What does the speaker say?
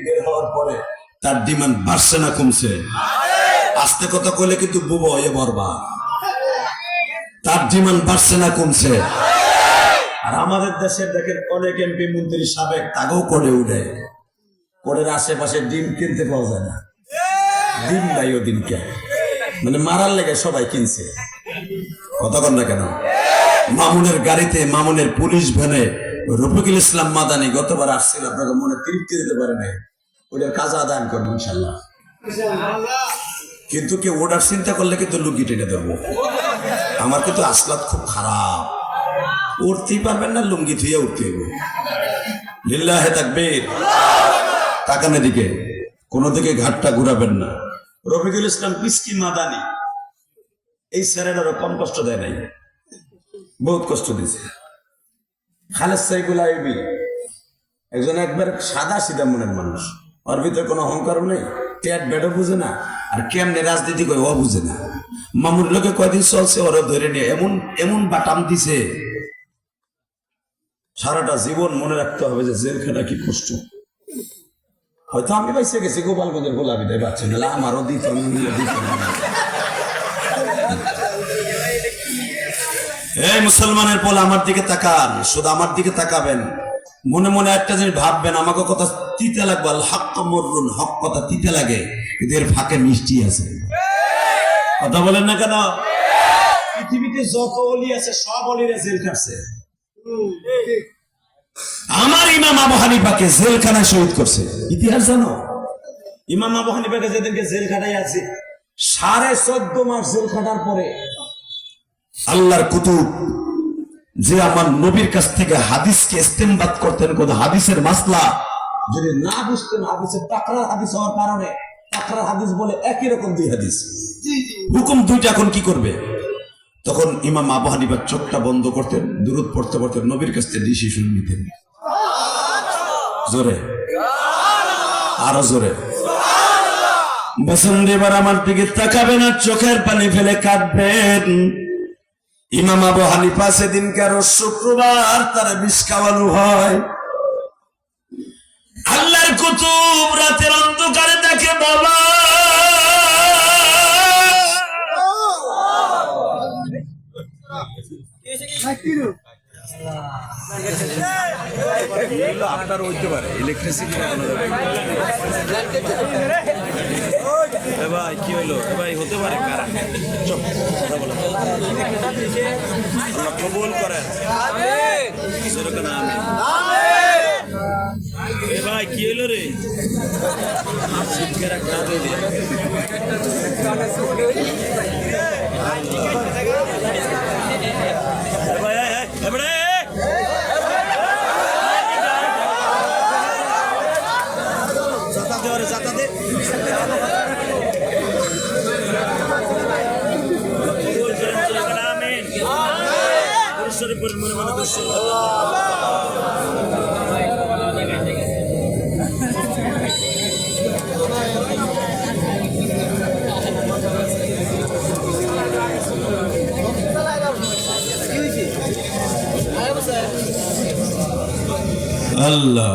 বের হওয়ার পরে তার ডিমান্ড বাড়ছে না কমছে? আস্তে কথা কইলে কিন্তু বুবো হয়ে মরবা। তার ডিমান্ড বাড়ছে না কমছে? আর আমাদের দেশের দেখেন অনেক এমপি মন্ত্রী সাবেক তাকেও করে উঠে, কোরের আশেপাশে ডিম কিনতে পাওয়া যায় না, ডিম নাই ওদিনকে, মানে মারার লেগে সবাই কিনছে। কতক্ষণ না কেন মামুনের গাড়িতে, মামুনের পুলিশ ভ্যানে রফিকুল ইসলাম মাদানি গতবার আসছিল, আপনাকে মনে তৃপ্তি দিতে পারে নাই, ওটার কাজা আদান করবো ইনশাল্লাহ। কিন্তু কেউ ওটার চিন্তা করলে কিন্তু লুকি টেনে দেবো। আমার কিন্তু আসলাত খুব খারাপ, উঠতেই পারবেন না, লুঙ্গি থুয়ে উঠতে হবে। লিল্লাহে তাকবীর। তাকানের দিকে কোনো দিকে ঘাটটা ঘুরাবেন না। রফিকুল ইসলাম পিসকি মাদানি এই ছেলেটারও কম কষ্ট দেয় নাই, বহুত কষ্ট দিয়েছে। খালেদ সাইফুল আইবি একজন একবার সাদা সিধা মনের মানুষ, ওর ভিতরে কোনো অহংকার নেই, টেট বেডও বুঝে না, আর কেমনে রাজনীতি করে ও বুঝে না। মামুর লোকে কয়দিন চলছে ওরা ধরে নিয়ে এমন এমন বাটাম দিছে, সারাটা জীবন মনে রাখতে হবে যে জেলখানা কি কষ্ট। হয়তো আমি পাইছে গেছি গোপালগঞ্জের গোলাপি দেয় পাচ্ছি না, আমারও দিত। এই মুসলমানের পোলা আমার দিকে তাকান, শুধু আমার দিকে তাকাবেন, মনে মনে একটা জিনিস ভাববেন, আমাকে কথা তিতে লাগবে, হক মরুন, হক কথা তিতে লাগে, কিন্তু এর ফাঁকে মিষ্টি আছে। কথা বলেন না কেন? পৃথিবীতে যত অলি আছে সব অলিরা জেল কাটছে। আমার ইমাম আবু হানিফাকে জেলখানায় শহীদ করছে, ইতিহাস জানো? ইমাম আবু হানিফাকে যেদিনকে জেলখানায় আছে, 14.5 মাস জেল খাটার পরে আল্লাহর কুতুব যে আমার নবীর কাছ থেকে হাদিসকে ইস্তেমবাদ করতেন, কোন হাদিসের মাসলা যদি না বুঝতেন, হাদিসের তাকরার হাদিস হওয়ার কারণে, তাকরার হাদিস বলে একই রকম দুই হাদিস, হুকুম দুইটা, এখন কি করবে? তখন ইমাম আবু হানিফা চোখটা বন্ধ করতেন, দুরূদ পড়তে পড়তে নবীর কাছ থেকে ডিসিশন নিতেন। জোরে, আরো জোরে। বসন্ত এবার আমার দিকে তাকাবেন আর চোখের পানি ফেলে কাঁদবেন। ইমাম আবু হানিফা সেদিনকার শুক্রবার তার বিষ খাওয়ানো হয়। আল্লাহর কুতুব রাতের অন্ধকারে দেখে, বাবা আপনার হইতে পারে ইলেকট্রিসিটি ভাই, কি হইলো ভাই, হতে পারে আল্লাহ কবুল করেন। ভাই কি হইলো রে, শিক্ষার একটা আল্লাহ